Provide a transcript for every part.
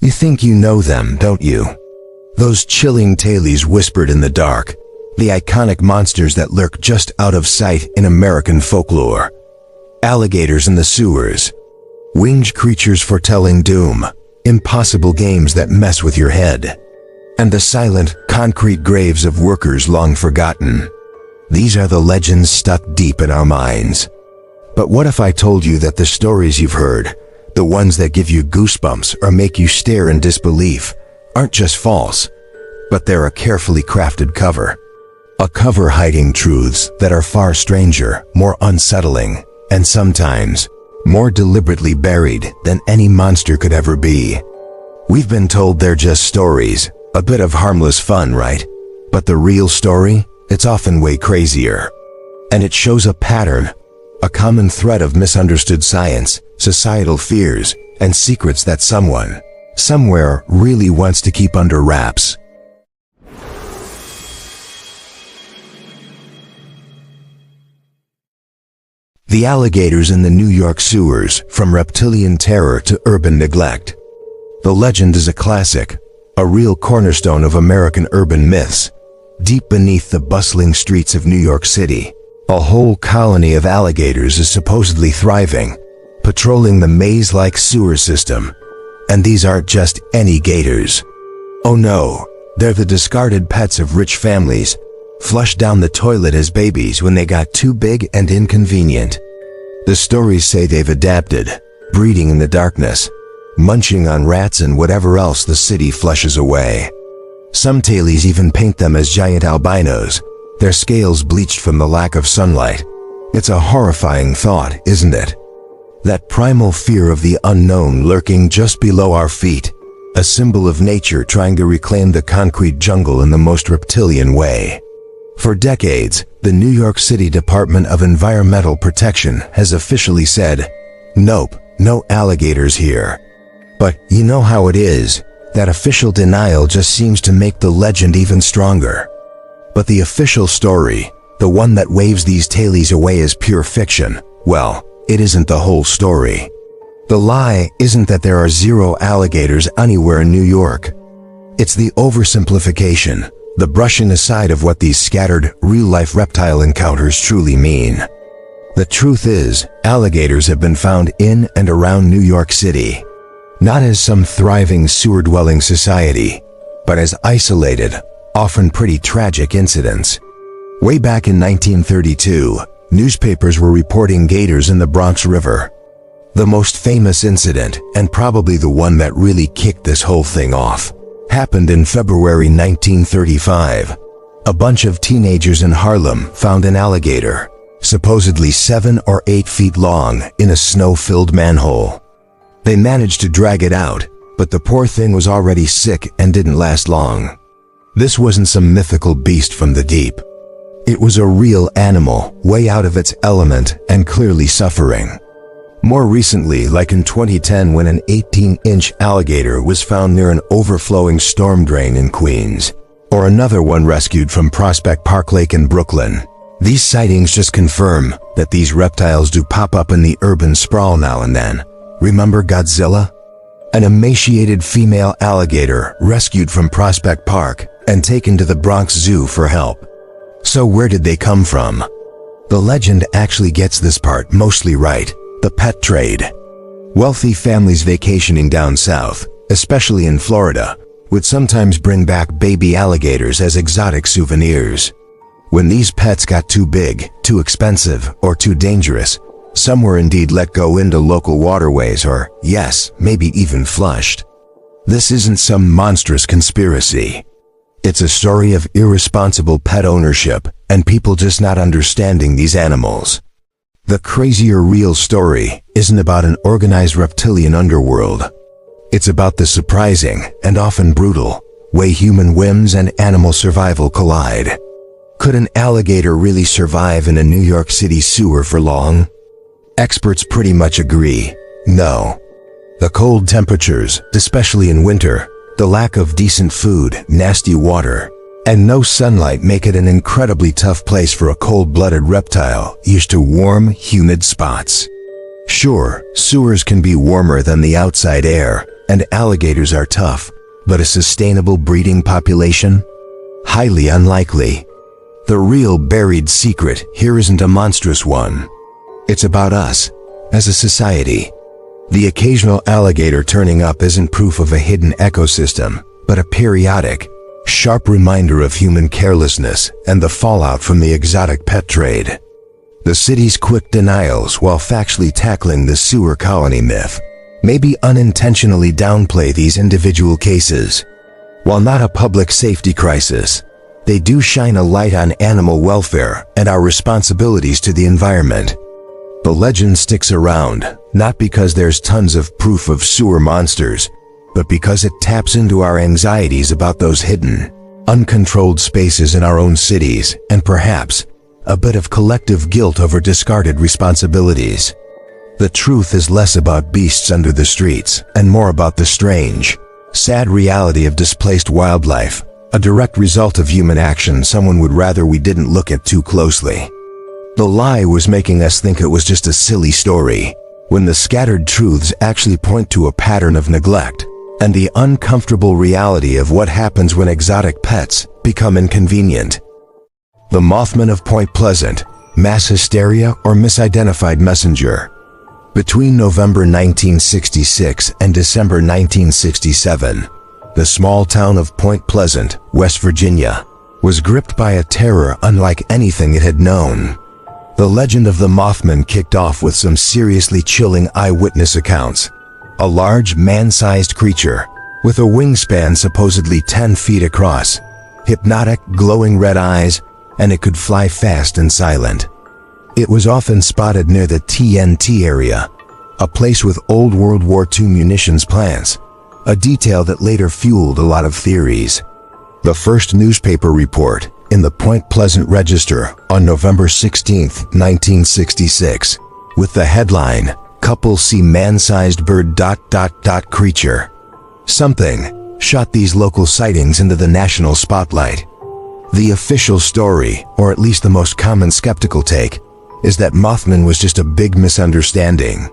You think you know them, don't you? Those chilling tales whispered in the dark, the iconic monsters that lurk just out of sight in American folklore. Alligators in the sewers, winged creatures foretelling doom, impossible games that mess with your head, and the silent, concrete graves of workers long forgotten. These are the legends stuck deep in our minds. But what if I told you that the stories you've heard, the ones that give you goosebumps or make you stare in disbelief, aren't just false, but they're a carefully crafted cover. A cover hiding truths that are far stranger, more unsettling, and sometimes more deliberately buried than any monster could ever be. We've been told they're just stories, a bit of harmless fun, right? But the real story, it's often way crazier. And it shows a pattern, a common thread of misunderstood science, societal fears, and secrets that someone, somewhere, really wants to keep under wraps. The alligators in the New York sewers, from reptilian terror to urban neglect. The legend is a classic, a real cornerstone of American urban myths. Deep beneath the bustling streets of New York City, a whole colony of alligators is supposedly thriving, patrolling the maze-like sewer system. And these aren't just any gators. Oh no, they're the discarded pets of rich families, flushed down the toilet as babies when they got too big and inconvenient. The stories say they've adapted, breeding in the darkness, munching on rats and whatever else the city flushes away. Some tales even paint them as giant albinos, their scales bleached from the lack of sunlight. It's a horrifying thought, isn't it? That primal fear of the unknown lurking just below our feet, a symbol of nature trying to reclaim the concrete jungle in the most reptilian way. For decades, the New York City Department of Environmental Protection has officially said, "Nope, no alligators here." But you know how it is, that official denial just seems to make the legend even stronger. But the official story, the one that waves these tales away as pure fiction, well, it isn't the whole story. The lie isn't that there are zero alligators anywhere in New York. It's the oversimplification, the brushing aside of what these scattered, real-life reptile encounters truly mean. The truth is, alligators have been found in and around New York City, not as some thriving sewer-dwelling society, but as isolated, often pretty tragic incidents. Way back in 1932, newspapers were reporting gators in the Bronx River. The most famous incident, and probably the one that really kicked this whole thing off, happened in February 1935. A bunch of teenagers in Harlem found an alligator, supposedly 7 or 8 feet long, in a snow-filled manhole. They managed to drag it out, but the poor thing was already sick and didn't last long. This wasn't some mythical beast from the deep. It was a real animal, way out of its element and clearly suffering. More recently, like in 2010 when an 18-inch alligator was found near an overflowing storm drain in Queens, or another one rescued from Prospect Park Lake in Brooklyn. These sightings just confirm that these reptiles do pop up in the urban sprawl now and then. Remember Godzilla? An emaciated female alligator rescued from Prospect Park and taken to the Bronx Zoo for help. So where did they come from? The legend actually gets this part mostly right: the pet trade. Wealthy families vacationing down south, especially in Florida, would sometimes bring back baby alligators as exotic souvenirs. When these pets got too big, too expensive, or too dangerous, some were indeed let go into local waterways or, yes, maybe even flushed. This isn't some monstrous conspiracy. It's a story of irresponsible pet ownership and people just not understanding these animals. The Crazier real story isn't about an organized reptilian underworld. It's about the surprising and often brutal way human whims and animal survival collide. Could an alligator really survive in a New York City sewer for long? Experts pretty much agree, no. The cold temperatures, especially in winter, the lack of decent food, nasty water, and no sunlight make it an incredibly tough place for a cold-blooded reptile used to warm, humid spots. Sure, sewers can be warmer than the outside air, and alligators are tough, but a sustainable breeding population? Highly unlikely. The real buried secret here isn't a monstrous one. It's about us, as a society. The occasional alligator turning up isn't proof of a hidden ecosystem, but a periodic, sharp reminder of human carelessness and the fallout from the exotic pet trade. The city's quick denials, while factually tackling the sewer colony myth, maybe unintentionally downplay these individual cases. While not a public safety crisis, they do shine a light on animal welfare and our responsibilities to the environment. The legend sticks around, not because there's tons of proof of sewer monsters, but because it taps into our anxieties about those hidden, uncontrolled spaces in our own cities, and perhaps a bit of collective guilt over discarded responsibilities. The truth is less about beasts under the streets and more about the strange, sad reality of displaced wildlife, a direct result of human action someone would rather we didn't look at too closely. The lie was making us think it was just a silly story, when the scattered truths actually point to a pattern of neglect and the uncomfortable reality of what happens when exotic pets become inconvenient. The Mothman of Point Pleasant, mass hysteria or misidentified messenger. Between November 1966 and December 1967, the small town of Point Pleasant, West Virginia, was gripped by a terror unlike anything it had known. The legend of the Mothman kicked off with some seriously chilling eyewitness accounts. A large, man-sized creature, with a wingspan supposedly 10 feet across, hypnotic, glowing red eyes, and it could fly fast and silent. It was often spotted near the TNT area, a place with old World War II munitions plants, a detail that later fueled a lot of theories. The first newspaper report, in the Point Pleasant Register on November 16, 1966, with the headline, "Couple see man-sized bird ... creature." Something shot these local sightings into the national spotlight. The official story, or at least the most common skeptical take, is that Mothman was just a big misunderstanding.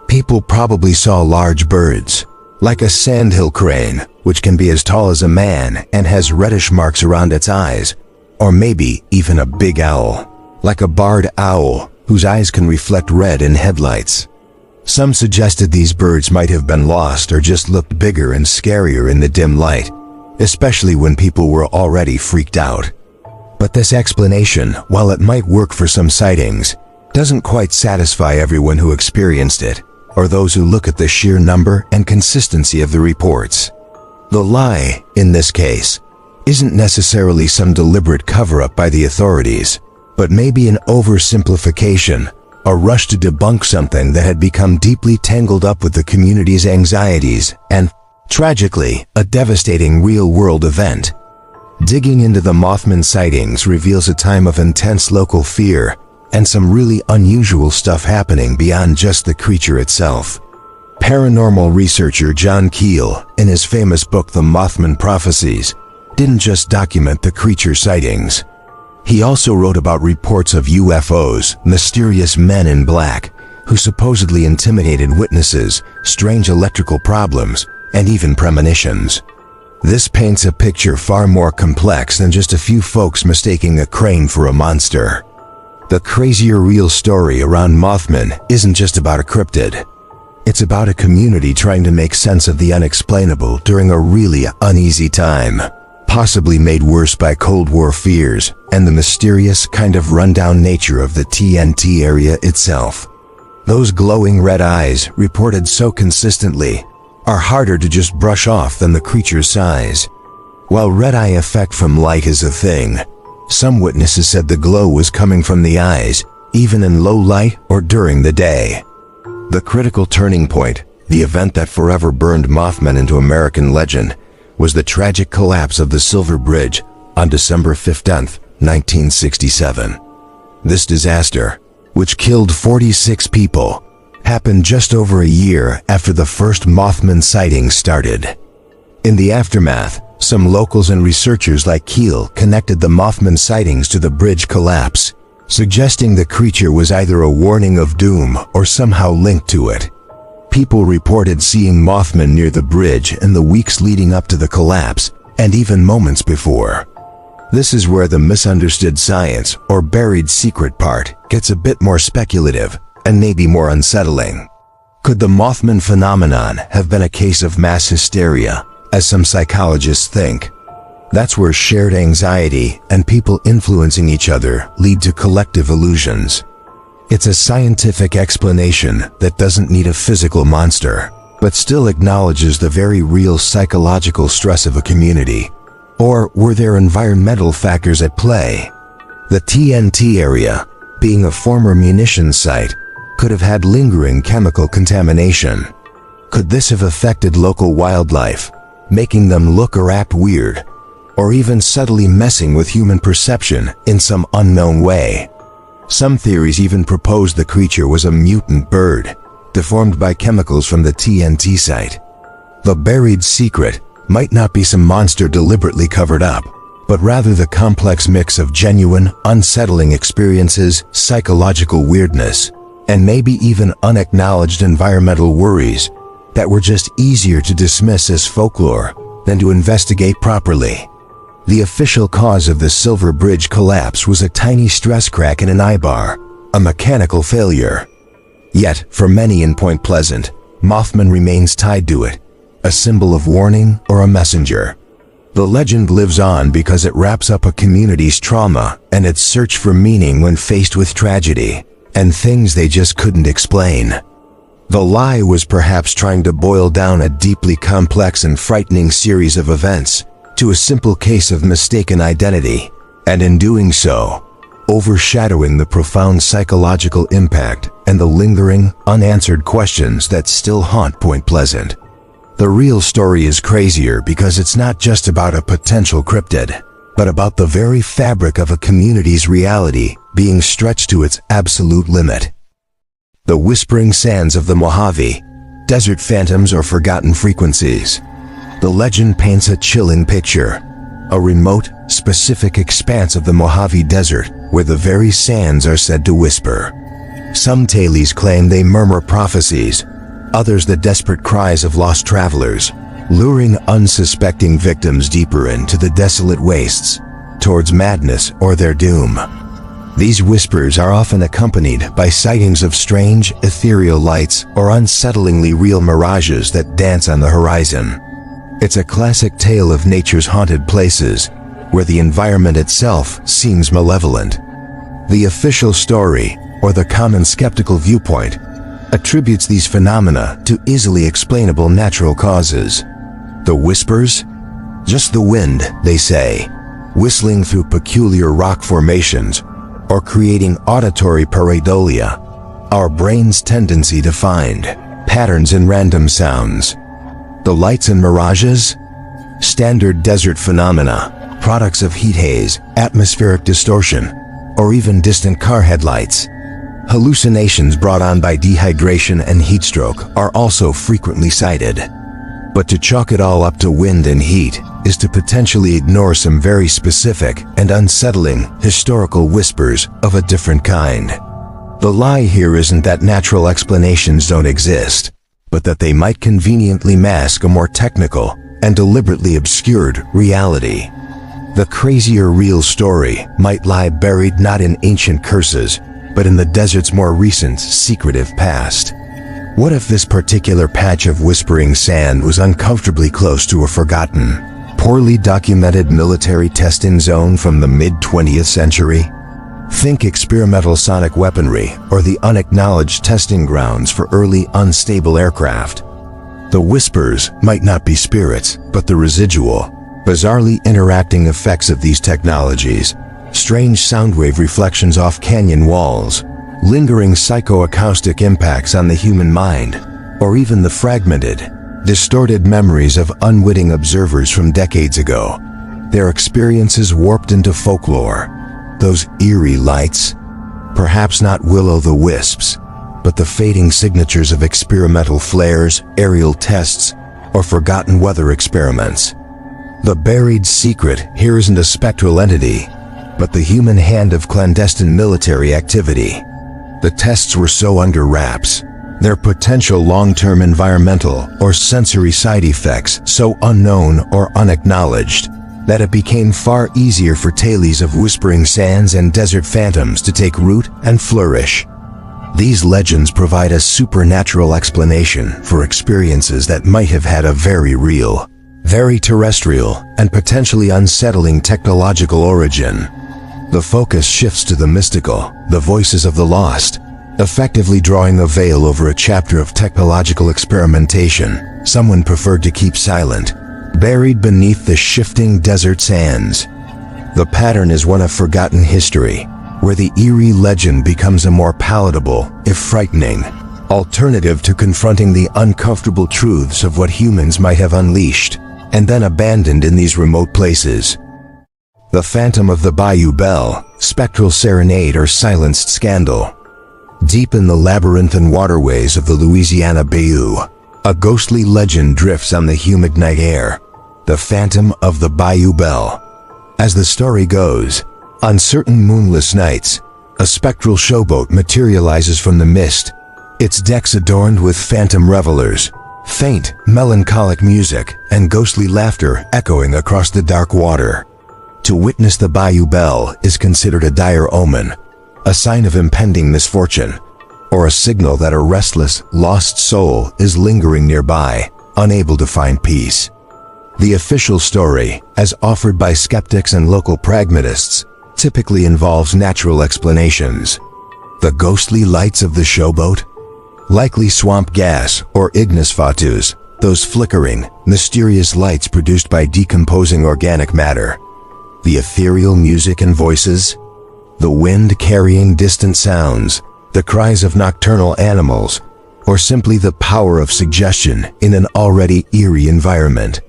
People probably saw large birds, like a sandhill crane, which can be as tall as a man and has reddish marks around its eyes, or maybe even a big owl, like a barred owl whose eyes can reflect red in headlights. Some suggested these birds might have been lost or just looked bigger and scarier in the dim light, especially when people were already freaked out. But this explanation, while it might work for some sightings, doesn't quite satisfy everyone who experienced it, or those who look at the sheer number and consistency of the reports. The lie, in this case, isn't necessarily some deliberate cover-up by the authorities, but maybe an oversimplification, a rush to debunk something that had become deeply tangled up with the community's anxieties and, tragically, a devastating real-world event. Digging into the Mothman sightings reveals a time of intense local fear and some really unusual stuff happening beyond just the creature itself. Paranormal researcher John Keel, in his famous book The Mothman Prophecies, didn't just document the creature sightings. He also wrote about reports of UFOs, mysterious men in black, who supposedly intimidated witnesses, strange electrical problems, and even premonitions. This paints a picture far more complex than just a few folks mistaking a crane for a monster. The Crazier real story around Mothman isn't just about a cryptid. It's about a community trying to make sense of the unexplainable during a really uneasy time, possibly made worse by Cold War fears and the mysterious kind of rundown nature of the TNT area itself. Those glowing red eyes, reported so consistently, are harder to just brush off than the creature's size. While red-eye effect from light is a thing, some witnesses said the glow was coming from the eyes, even in low light or during the day. The critical turning point, the event that forever burned Mothman into American legend, was the tragic collapse of the Silver Bridge on December 15, 1967. This disaster, which killed 46 people, happened just over a year after the first Mothman sightings started. In the aftermath, some locals and researchers like Keel connected the Mothman sightings to the bridge collapse, suggesting the creature was either a warning of doom or somehow linked to it. People reported seeing Mothman near the bridge in the weeks leading up to the collapse, and even moments before. This is where the misunderstood science or buried secret part gets a bit more speculative and maybe more unsettling. Could the Mothman phenomenon have been a case of mass hysteria, as some psychologists think? That's where shared anxiety and people influencing each other lead to collective illusions. It's a scientific explanation that doesn't need a physical monster, but still acknowledges the very real psychological stress of a community. Or were there environmental factors at play? The TNT area, being a former munitions site, could have had lingering chemical contamination. Could this have affected local wildlife, making them look or act weird, or even subtly messing with human perception in some unknown way? Some theories even propose the creature was a mutant bird, deformed by chemicals from the TNT site. The buried secret might not be some monster deliberately covered up, but rather the complex mix of genuine, unsettling experiences, psychological weirdness, and maybe even unacknowledged environmental worries that were just easier to dismiss as folklore than to investigate properly. The official cause of the Silver Bridge collapse was a tiny stress crack in an eye-bar, a mechanical failure. Yet, for many in Point Pleasant, Mothman remains tied to it, a symbol of warning or a messenger. The legend lives on because it wraps up a community's trauma and its search for meaning when faced with tragedy and things they just couldn't explain. The lie was perhaps trying to boil down a deeply complex and frightening series of events to a simple case of mistaken identity, and in doing so, overshadowing the profound psychological impact and the lingering, unanswered questions that still haunt Point Pleasant. The real story is crazier because it's not just about a potential cryptid, but about the very fabric of a community's reality being stretched to its absolute limit. The whispering sands of the Mojave Desert, phantoms or forgotten frequencies. The legend paints a chilling picture, a remote, specific expanse of the Mojave Desert where the very sands are said to whisper. Some tales claim they murmur prophecies, others the desperate cries of lost travelers, luring unsuspecting victims deeper into the desolate wastes, towards madness or their doom. These whispers are often accompanied by sightings of strange, ethereal lights or unsettlingly real mirages that dance on the horizon. It's a classic tale of nature's haunted places, where the environment itself seems malevolent. The official story, or the common skeptical viewpoint, attributes these phenomena to easily explainable natural causes. The whispers? Just the wind, they say, whistling through peculiar rock formations, or creating auditory pareidolia, our brain's tendency to find patterns in random sounds. The lights and mirages? Standard desert phenomena, products of heat haze, atmospheric distortion, or even distant car headlights. Hallucinations brought on by dehydration and heat stroke are also frequently cited. But to chalk it all up to wind and heat is to potentially ignore some very specific and unsettling historical whispers of a different kind. The lie here isn't that natural explanations don't exist, but that they might conveniently mask a more technical and deliberately obscured reality. The crazier real story might lie buried not in ancient curses, but in the desert's more recent, secretive past. What if this particular patch of whispering sand was uncomfortably close to a forgotten, poorly documented military testing zone from the mid-20th century? Think experimental sonic weaponry or the unacknowledged testing grounds for early unstable aircraft. The whispers might not be spirits, but the residual, bizarrely interacting effects of these technologies, strange soundwave reflections off canyon walls, lingering psychoacoustic impacts on the human mind, or even the fragmented, distorted memories of unwitting observers from decades ago, their experiences warped into folklore. Those eerie lights, perhaps not will-o'-the-wisps, but the fading signatures of experimental flares, aerial tests, or forgotten weather experiments. The buried secret here isn't a spectral entity, but the human hand of clandestine military activity. The tests were so under wraps, their potential long-term environmental or sensory side effects so unknown or unacknowledged that it became far easier for tales of whispering sands and desert phantoms to take root and flourish. These legends provide a supernatural explanation for experiences that might have had a very real, very terrestrial, and potentially unsettling technological origin. The focus shifts to the mystical, the voices of the lost, effectively drawing a veil over a chapter of technological experimentation someone preferred to keep silent, buried beneath the shifting desert sands. The pattern is one of forgotten history, where the eerie legend becomes a more palatable, if frightening, alternative to confronting the uncomfortable truths of what humans might have unleashed and then abandoned in these remote places. The Phantom of the Bayou Belle, spectral serenade or silenced scandal. Deep in the labyrinthine waterways of the Louisiana Bayou, a ghostly legend drifts on the humid night air, the Phantom of the Bayou Belle. As the story goes, on certain moonless nights, a spectral showboat materializes from the mist, its decks adorned with phantom revelers, faint, melancholic music, and ghostly laughter echoing across the dark water. To witness the Bayou Belle is considered a dire omen, a sign of impending misfortune, or a signal that a restless, lost soul is lingering nearby, unable to find peace. The official story, as offered by skeptics and local pragmatists, typically involves natural explanations. The ghostly lights of the showboat? Likely swamp gas or ignis fatuus, those flickering, mysterious lights produced by decomposing organic matter. The ethereal music and voices? The wind carrying distant sounds, the cries of nocturnal animals, or simply the power of suggestion in an already eerie environment.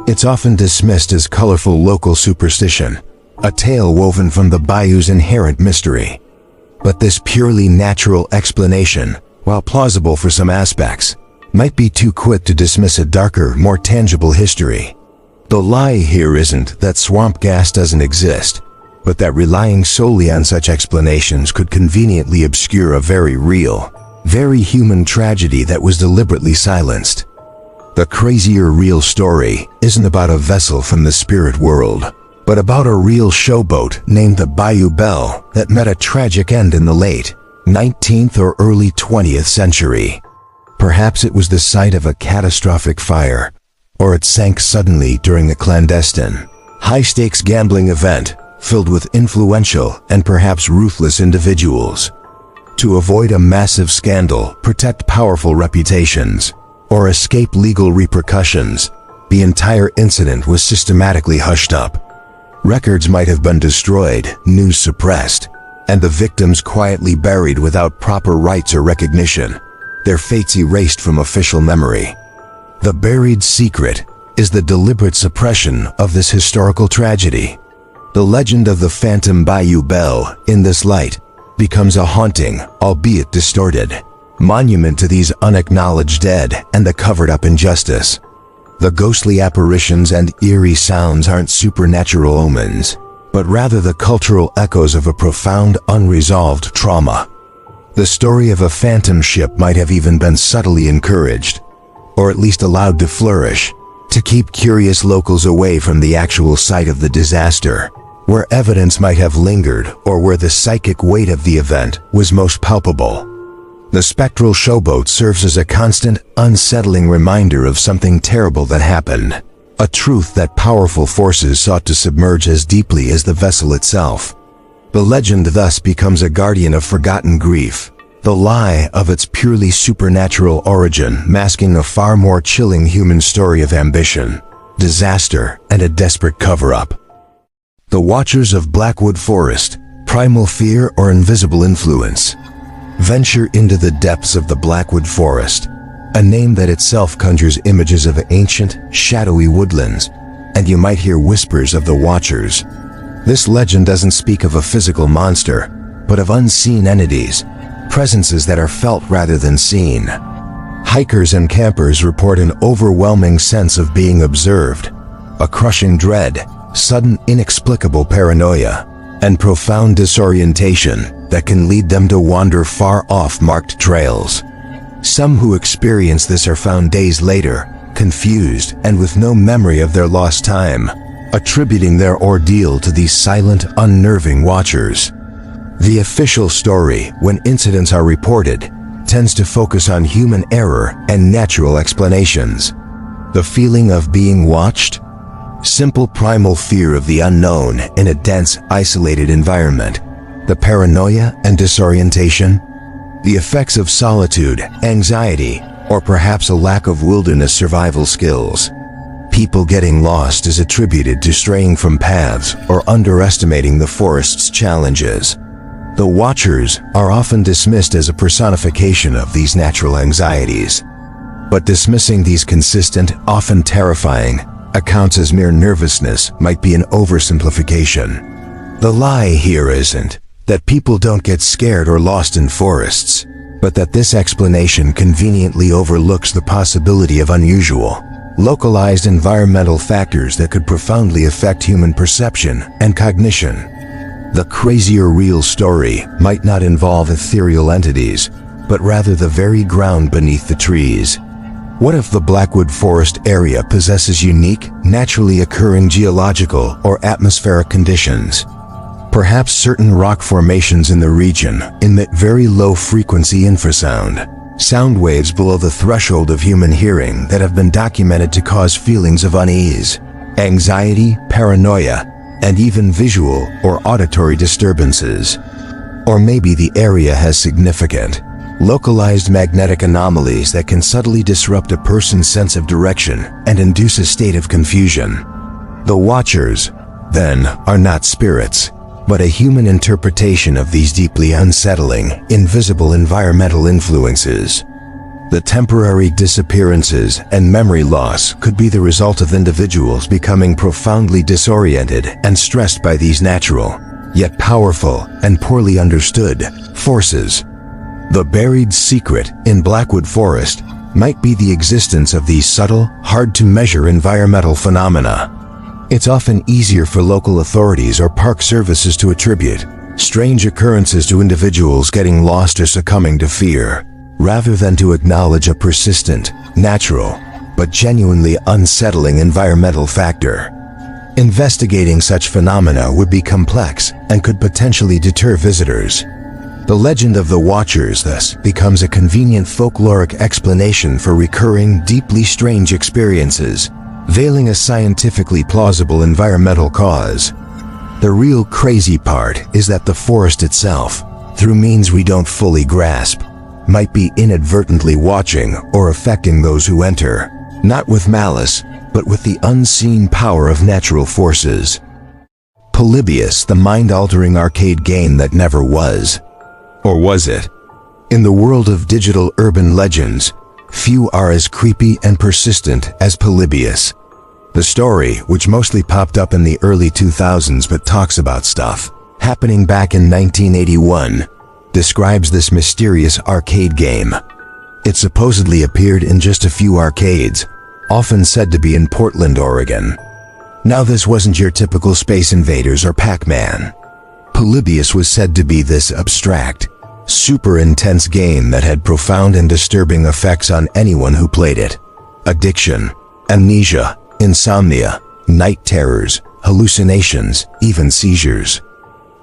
It's often dismissed as colorful local superstition, a tale woven from the bayou's inherent mystery. But this purely natural explanation, while plausible for some aspects, might be too quick to dismiss a darker, more tangible history. The lie here isn't that swamp gas doesn't exist, but that relying solely on such explanations could conveniently obscure a very real, very human tragedy that was deliberately silenced. The Crazier real story isn't about a vessel from the spirit world, but about a real showboat named the Bayou Belle that met a tragic end in the late 19th or early 20th century. Perhaps it was the site of a catastrophic fire, or it sank suddenly during a clandestine, high-stakes gambling event filled with influential and perhaps ruthless individuals. To avoid a massive scandal, protect powerful reputations, or escape legal repercussions, the entire incident was systematically hushed up. Records might have been destroyed, news suppressed, and the victims quietly buried without proper rites or recognition, their fates erased from official memory. The buried secret is the deliberate suppression of this historical tragedy. The legend of the Phantom Bayou Belle, in this light, becomes a haunting, albeit distorted, monument to these unacknowledged dead and the covered-up injustice. The ghostly apparitions and eerie sounds aren't supernatural omens, but rather the cultural echoes of a profound, unresolved trauma. The story of a phantom ship might have even been subtly encouraged, or at least allowed to flourish, to keep curious locals away from the actual site of the disaster, where evidence might have lingered or where the psychic weight of the event was most palpable. The spectral showboat serves as a constant, unsettling reminder of something terrible that happened, a truth that powerful forces sought to submerge as deeply as the vessel itself. The legend thus becomes a guardian of forgotten grief, the lie of its purely supernatural origin masking a far more chilling human story of ambition, disaster, and a desperate cover-up. The Watchers of Blackwood Forest, primal fear or invisible influence. Venture into the depths of the Blackwood Forest, a name that itself conjures images of ancient, shadowy woodlands, and you might hear whispers of the Watchers. This legend doesn't speak of a physical monster, but of unseen entities, presences that are felt rather than seen. Hikers and campers report an overwhelming sense of being observed, a crushing dread, sudden inexplicable paranoia, and profound disorientation that can lead them to wander far off marked trails. Some who experience this are found days later, confused and with no memory of their lost time, attributing their ordeal to these silent, unnerving watchers. The official story, when incidents are reported, tends to focus on human error and natural explanations. The feeling of being watched? Simple primal fear of the unknown in a dense, isolated environment. The paranoia and disorientation? The effects of solitude, anxiety, or perhaps a lack of wilderness survival skills. People getting lost is attributed to straying from paths or underestimating the forest's challenges. The Watchers are often dismissed as a personification of these natural anxieties. But dismissing these consistent, often terrifying, accounts as mere nervousness might be an oversimplification. The lie here isn't that people don't get scared or lost in forests, but that this explanation conveniently overlooks the possibility of unusual, localized environmental factors that could profoundly affect human perception and cognition. The crazier real story might not involve ethereal entities, but rather the very ground beneath the trees. What if the Blackwood Forest area possesses unique, naturally occurring geological or atmospheric conditions? Perhaps certain rock formations in the region emit very low-frequency infrasound, sound waves below the threshold of human hearing that have been documented to cause feelings of unease, anxiety, paranoia, and even visual or auditory disturbances. Or maybe the area has significant, localized magnetic anomalies that can subtly disrupt a person's sense of direction and induce a state of confusion. The Watchers, then, are not spirits, but a human interpretation of these deeply unsettling, invisible environmental influences. The temporary disappearances and memory loss could be the result of individuals becoming profoundly disoriented and stressed by these natural, yet powerful and poorly understood, forces. The buried secret in Blackwood Forest might be the existence of these subtle, hard-to-measure environmental phenomena. It's often easier for local authorities or park services to attribute strange occurrences to individuals getting lost or succumbing to fear, rather than to acknowledge a persistent, natural, but genuinely unsettling environmental factor. Investigating such phenomena would be complex and could potentially deter visitors. The legend of the Watchers thus becomes a convenient folkloric explanation for recurring, deeply strange experiences, veiling a scientifically plausible environmental cause. The real crazy part is that the forest itself, through means we don't fully grasp, might be inadvertently watching or affecting those who enter, not with malice, but with the unseen power of natural forces. Polybius, the mind-altering arcade game that never was. Or was it? In the world of digital urban legends, few are as creepy and persistent as Polybius. The story, which mostly popped up in the early 2000s but talks about stuff happening back in 1981, describes this mysterious arcade game. It supposedly appeared in just a few arcades, often said to be in Portland, Oregon. Now this wasn't your typical Space Invaders or Pac-Man. Polybius was said to be this abstract, super intense game that had profound and disturbing effects on anyone who played it. Addiction, amnesia, insomnia, night terrors, hallucinations, even seizures.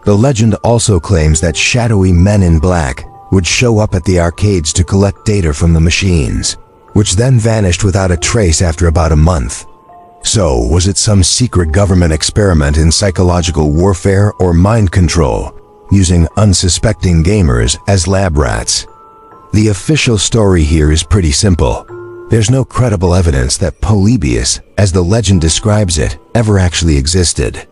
The legend also claims that shadowy men in black would show up at the arcades to collect data from the machines, which then vanished without a trace after about a month. So, was it some secret government experiment in psychological warfare or mind control, using unsuspecting gamers as lab rats? The official story here is pretty simple. There's no credible evidence that Polybius, as the legend describes it, ever actually existed.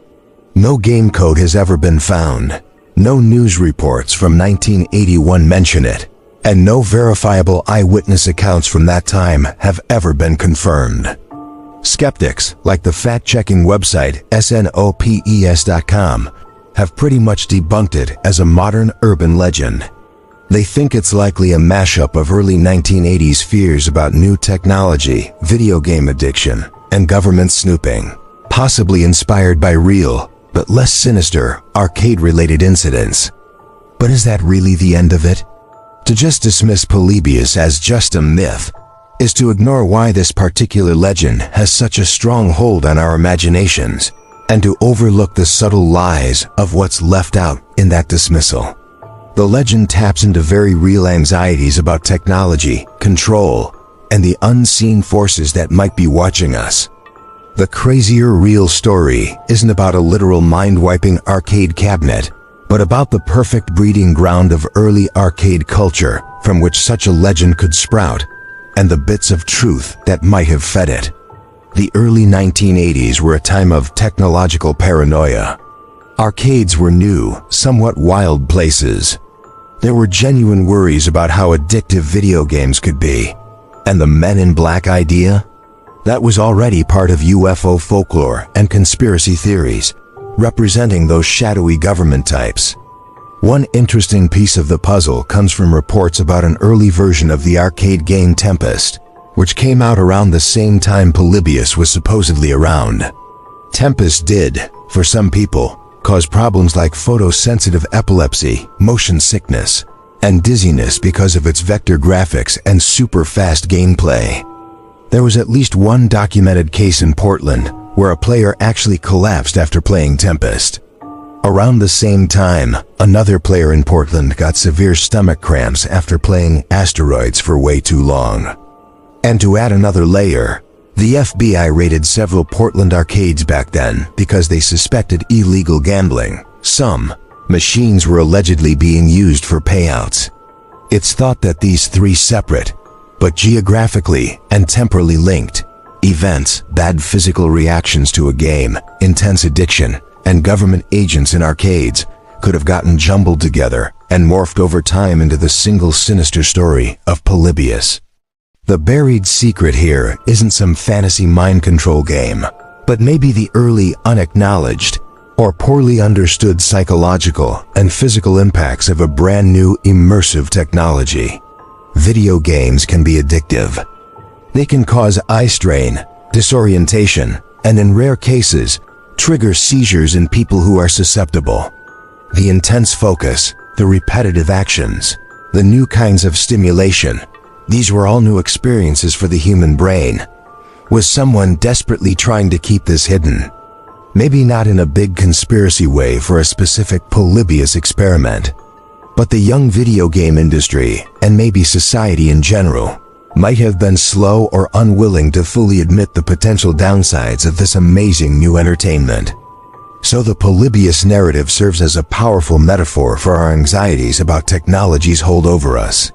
No game code has ever been found. No news reports from 1981 mention it, and no verifiable eyewitness accounts from that time have ever been confirmed. Skeptics, like the fact-checking website snopes.com, have pretty much debunked it as a modern urban legend. They think it's likely a mashup of early 1980s fears about new technology, video game addiction, and government snooping, possibly inspired by real, but less sinister, arcade-related incidents. But is that really the end of it? To just dismiss Polybius as just a myth is to ignore why this particular legend has such a strong hold on our imaginations, and to overlook the subtle lies of what's left out in that dismissal. The legend taps into very real anxieties about technology, control, and the unseen forces that might be watching us. The Crazier real story isn't about a literal mind-wiping arcade cabinet, but about the perfect breeding ground of early arcade culture from which such a legend could sprout, and the bits of truth that might have fed it. The early 1980s were a time of technological paranoia. Arcades were new, somewhat wild places. There were genuine worries about how addictive video games could be. And the Men in Black idea? That was already part of UFO folklore and conspiracy theories, representing those shadowy government types. One interesting piece of the puzzle comes from reports about an early version of the arcade game Tempest, which came out around the same time Polybius was supposedly around. Tempest did, for some people, cause problems like photosensitive epilepsy, motion sickness, and dizziness because of its vector graphics and super fast gameplay. There was at least one documented case in Portland where a player actually collapsed after playing Tempest. Around the same time, another player in Portland got severe stomach cramps after playing Asteroids for way too long. And to add another layer, the FBI raided several Portland arcades back then because they suspected illegal gambling. Some machines were allegedly being used for payouts. It's thought that these three separate, but geographically and temporally linked, events, bad physical reactions to a game, intense addiction, and government agents in arcades could have gotten jumbled together and morphed over time into the single sinister story of Polybius. The buried secret here isn't some fantasy mind control game, but maybe the early unacknowledged or poorly understood psychological and physical impacts of a brand new immersive technology. Video games can be addictive. They can cause eye strain, disorientation, and in rare cases, trigger seizures in people who are susceptible. The intense focus, the repetitive actions, the new kinds of stimulation, these were all new experiences for the human brain. Was someone desperately trying to keep this hidden? Maybe not in a big conspiracy way for a specific Polybius experiment, but the young video game industry, and maybe society in general, might have been slow or unwilling to fully admit the potential downsides of this amazing new entertainment. So the Polybius narrative serves as a powerful metaphor for our anxieties about technology's hold over us.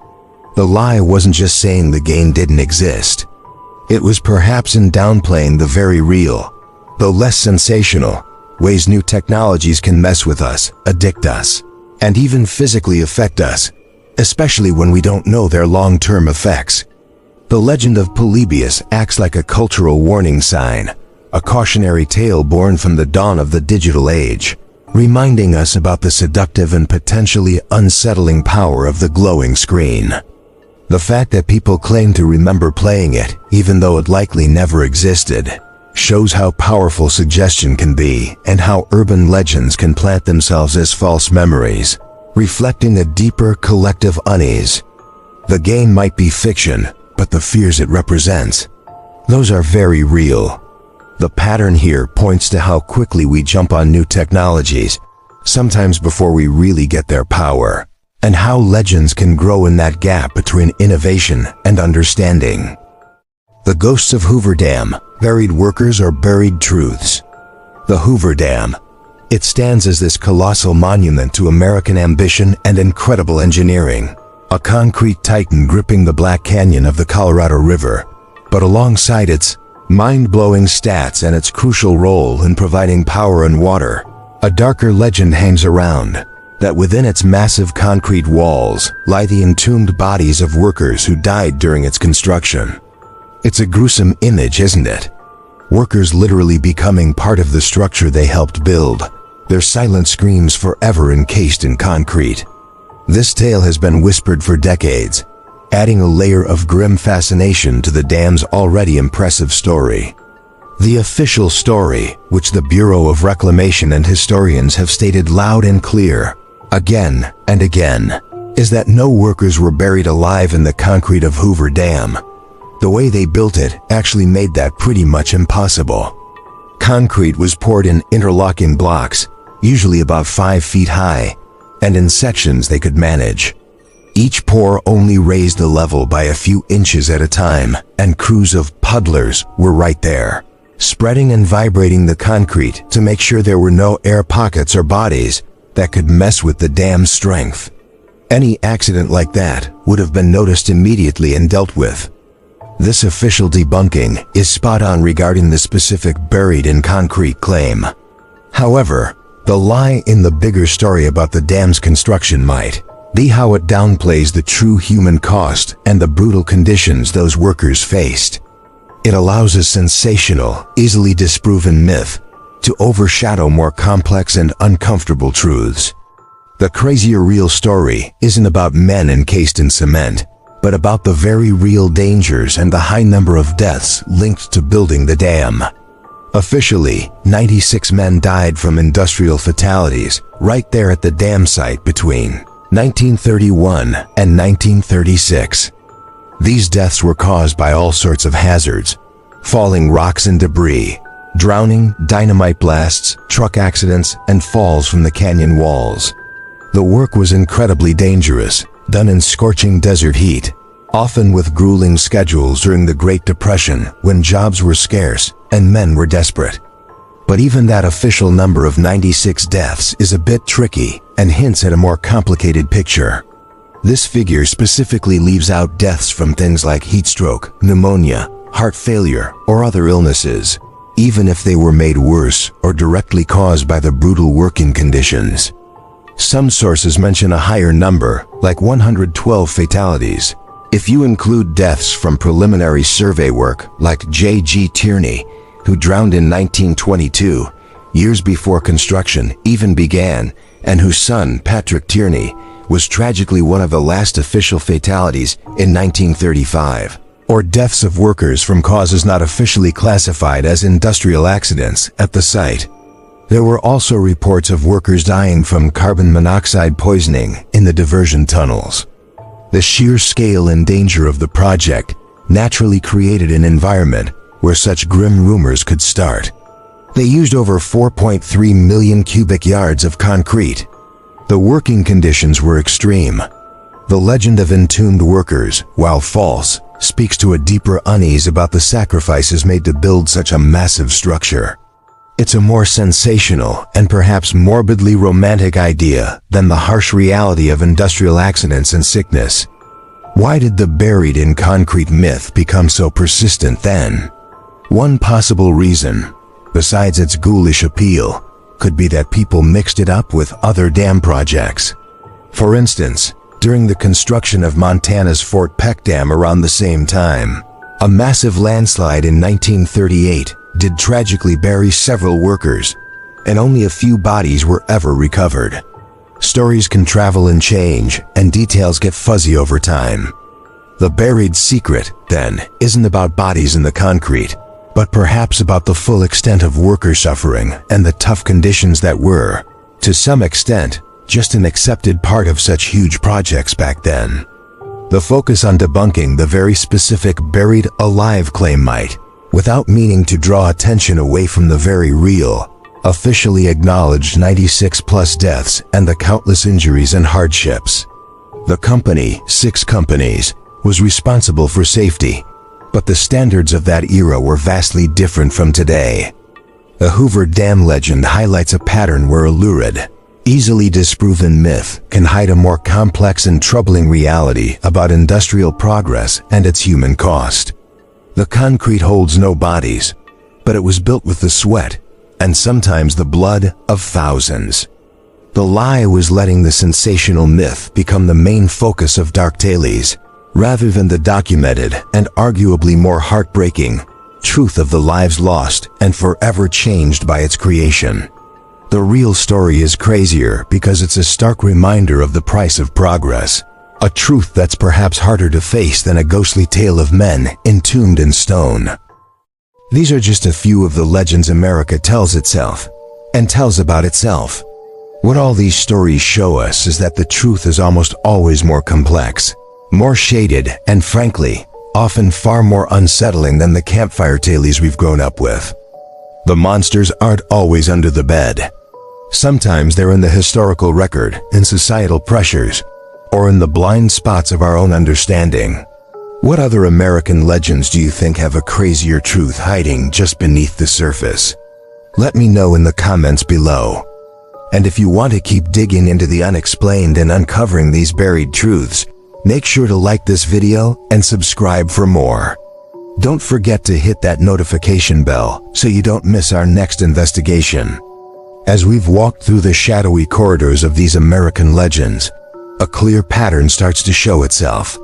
The lie wasn't just saying the game didn't exist. It was perhaps in downplaying the very real, though less sensational, ways new technologies can mess with us, addict us, and even physically affect us, especially when we don't know their long-term effects. The legend of Polybius acts like a cultural warning sign, a cautionary tale born from the dawn of the digital age, reminding us about the seductive and potentially unsettling power of the glowing screen. The fact that people claim to remember playing it, even though it likely never existed, shows how powerful suggestion can be and how urban legends can plant themselves as false memories, reflecting a deeper collective unease. The game might be fiction, but the fears it represents, those are very real. The pattern here points to how quickly we jump on new technologies, sometimes before we really get their power, and how legends can grow in that gap between innovation and understanding. The ghosts of Hoover Dam, buried workers or buried truths. The Hoover Dam. It stands as this colossal monument to American ambition and incredible engineering, a concrete titan gripping the Black Canyon of the Colorado River, but alongside its mind-blowing stats and its crucial role in providing power and water, a darker legend hangs around, that within its massive concrete walls lie the entombed bodies of workers who died during its construction. It's a gruesome image, isn't it? Workers literally becoming part of the structure they helped build, their silent screams forever encased in concrete. This tale has been whispered for decades, adding a layer of grim fascination to the dam's already impressive story. The official story, which the Bureau of Reclamation and historians have stated loud and clear, again and again, is that no workers were buried alive in the concrete of Hoover Dam. The way they built it actually made that pretty much impossible. Concrete was poured in interlocking blocks, usually about 5 feet high, and in sections they could manage. Each pour only raised the level by a few inches at a time, and crews of puddlers were right there, spreading and vibrating the concrete to make sure there were no air pockets or bodies that could mess with the dam's strength. Any accident like that would have been noticed immediately and dealt with. This official debunking is spot on regarding the specific buried in concrete claim. However, the lie in the bigger story about the dam's construction might be how it downplays the true human cost and the brutal conditions those workers faced. It allows a sensational, easily disproven myth to overshadow more complex and uncomfortable truths. The Crazier real story isn't about men encased in cement, but about the very real dangers and the high number of deaths linked to building the dam. Officially, 96 men died from industrial fatalities right there at the dam site between 1931 and 1936. These deaths were caused by all sorts of hazards: falling rocks and debris, drowning, dynamite blasts, truck accidents, and falls from the canyon walls. The work was incredibly dangerous, done in scorching desert heat, often with grueling schedules during the Great Depression when jobs were scarce and men were desperate. But even that official number of 96 deaths is a bit tricky and hints at a more complicated picture. This figure specifically leaves out deaths from things like heat stroke, pneumonia, heart failure, or other illnesses, even if they were made worse or directly caused by the brutal working conditions. Some sources mention a higher number, like 112 fatalities. If you include deaths from preliminary survey work, like J.G. Tierney, who drowned in 1922, years before construction even began, and whose son, Patrick Tierney, was tragically one of the last official fatalities in 1935, or deaths of workers from causes not officially classified as industrial accidents at the site. There were also reports of workers dying from carbon monoxide poisoning in the diversion tunnels. The sheer scale and danger of the project naturally created an environment where such grim rumors could start. They used over 4.3 million cubic yards of concrete. The working conditions were extreme. The legend of entombed workers, while false, speaks to a deeper unease about the sacrifices made to build such a massive structure. It's a more sensational and perhaps morbidly romantic idea than the harsh reality of industrial accidents and sickness. Why did the buried in concrete myth become so persistent then? One possible reason, besides its ghoulish appeal, could be that people mixed it up with other dam projects. For instance, during the construction of Montana's Fort Peck Dam around the same time, a massive landslide in 1938 did tragically bury several workers, and only a few bodies were ever recovered. Stories can travel and change, and details get fuzzy over time. The buried secret, then, isn't about bodies in the concrete, but perhaps about the full extent of worker suffering and the tough conditions that were, to some extent, just an accepted part of such huge projects back then. The focus on debunking the very specific buried alive claim might, without meaning to draw attention away from the very real, officially acknowledged 96+ deaths and the countless injuries and hardships. The company, 6 companies, was responsible for safety, but the standards of that era were vastly different from today. The Hoover Dam legend highlights a pattern where a lurid, easily disproven myth can hide a more complex and troubling reality about industrial progress and its human cost. The concrete holds no bodies, but it was built with the sweat and sometimes the blood of thousands. The lie was letting the sensational myth become the main focus of dark tales, rather than the documented and arguably more heartbreaking truth of the lives lost and forever changed by its creation. The real story is crazier because it's a stark reminder of the price of progress, a truth that's perhaps harder to face than a ghostly tale of men entombed in stone. These are just a few of the legends America tells itself, and tells about itself. What all these stories show us is that the truth is almost always more complex, more shaded, and frankly, often far more unsettling than the campfire tales we've grown up with. The monsters aren't always under the bed. Sometimes they're in the historical record, in societal pressures, or in the blind spots of our own understanding. What other American legends do you think have a crazier truth hiding just beneath the surface? Let me know in the comments below. And if you want to keep digging into the unexplained and uncovering these buried truths, make sure to like this video and subscribe for more. Don't forget to hit that notification bell so you don't miss our next investigation. As we've walked through the shadowy corridors of these American legends, a clear pattern starts to show itself.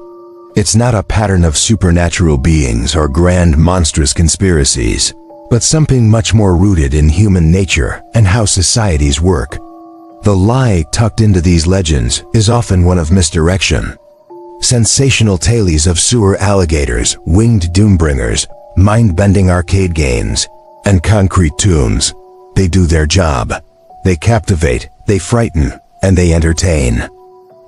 It's not a pattern of supernatural beings or grand monstrous conspiracies, but something much more rooted in human nature and how societies work. The lie tucked into these legends is often one of misdirection. Sensational tales of sewer alligators, winged doombringers, mind-bending arcade games, and concrete tombs. They do their job. They captivate, they frighten, and they entertain.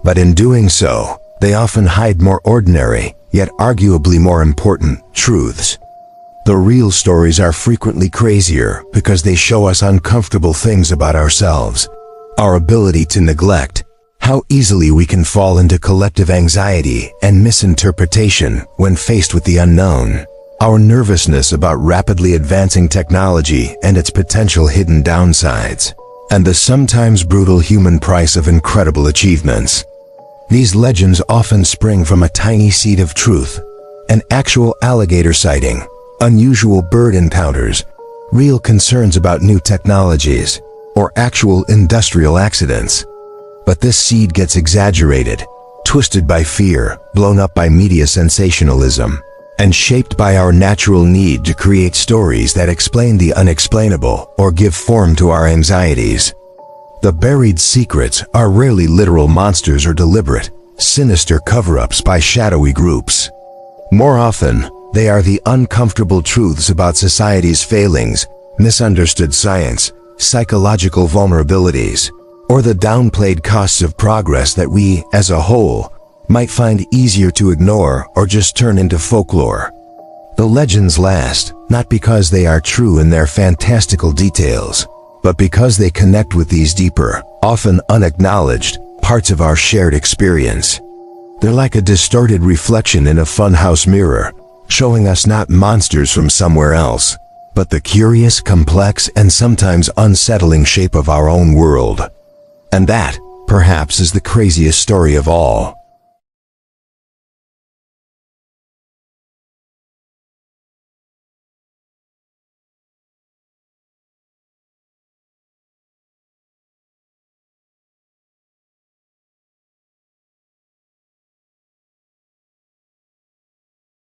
But in doing so, they often hide more ordinary, yet arguably more important, truths. The real stories are frequently crazier because they show us uncomfortable things about ourselves, our ability to neglect, how easily we can fall into collective anxiety and misinterpretation when faced with the unknown, our nervousness about rapidly advancing technology and its potential hidden downsides, and the sometimes brutal human price of incredible achievements. These legends often spring from a tiny seed of truth, an actual alligator sighting, unusual bird encounters, real concerns about new technologies, or actual industrial accidents. But this seed gets exaggerated, twisted by fear, blown up by media sensationalism, and shaped by our natural need to create stories that explain the unexplainable or give form to our anxieties. The buried secrets are rarely literal monsters or deliberate, sinister cover-ups by shadowy groups. More often, they are the uncomfortable truths about society's failings, misunderstood science, psychological vulnerabilities, or the downplayed costs of progress that we, as a whole, might find easier to ignore or just turn into folklore. The legends last, not because they are true in their fantastical details, but because they connect with these deeper, often unacknowledged, parts of our shared experience. They're like a distorted reflection in a funhouse mirror, showing us not monsters from somewhere else, but the curious, complex, and sometimes unsettling shape of our own world. And that, perhaps, is the craziest story of all.